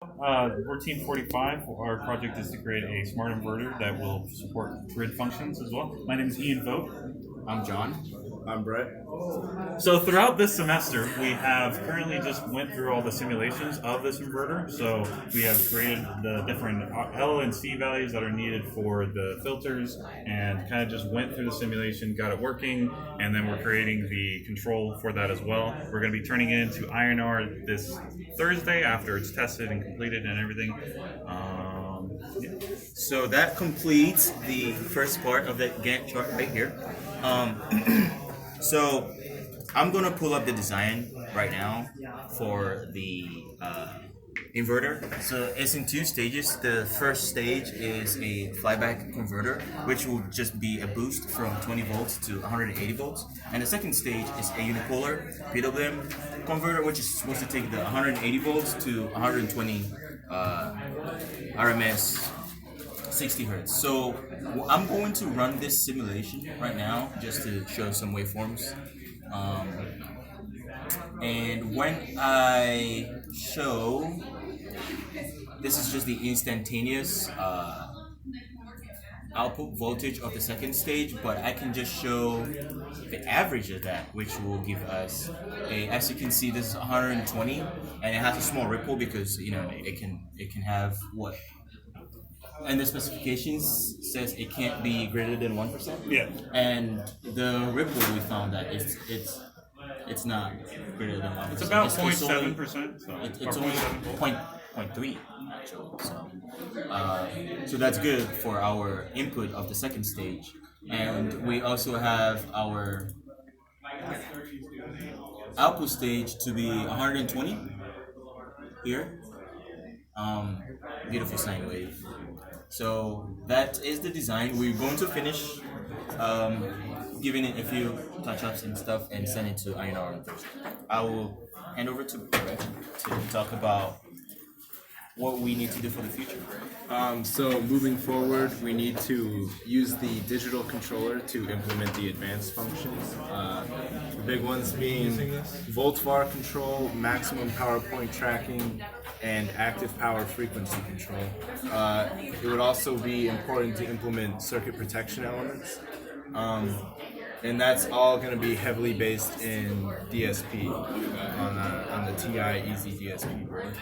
We're Team 45. Our project is to create a smart inverter that will support grid functions as well. My name is Ian Vogt. I'm John. I'm Brett. So throughout this semester, we have currently just went through all the simulations of this inverter. So we have created the different L and C values that are needed for the filters, and kind of just went through the simulation, got it working, and then we're creating the control for that as well. We're going to be turning it into INR this Thursday after it's tested and completed and everything. Yeah. So that completes the first part of the Gantt chart right here. So I'm gonna pull up the design right now for the inverter. So it's in two stages. The first stage is a flyback converter, which will just be a boost from 20 volts to 180 volts. And the second stage is a unipolar PWM converter, which is supposed to take the 180 volts to 120 RMS 60 hertz. So I'm going to run this simulation right now just to show some waveforms. And when I show, this is just the instantaneous output voltage of the second stage, but I can just show the average of that, which will give us as you can see, this is 120, and it has a small ripple because it can have what. And the specifications says it can't be greater than 1%. Yeah. And the ripple we found that it's not greater than 1%. It's about 0.7%. It's only point 0.3 actually. So that's good for our input of the second stage. And we also have our output stage to be 120 here. Beautiful sine wave. So that is the design. We're going to finish giving it a few touch-ups and stuff and send it to INR on Thursday. I will hand over to Brett to talk about what we need to do for the future. So moving forward, we need to use the digital controller to implement the advanced functions. The big ones being volt-var control, maximum power point tracking, and active power frequency control. It would also be important to implement circuit protection elements. And that's all going to be heavily based in DSP on the TI Easy DSP board.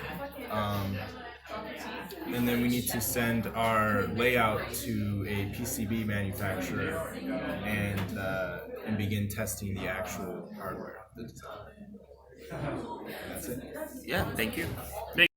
And then we need to send our layout to a PCB manufacturer and begin testing the actual hardware. That's it. Yeah, thank you.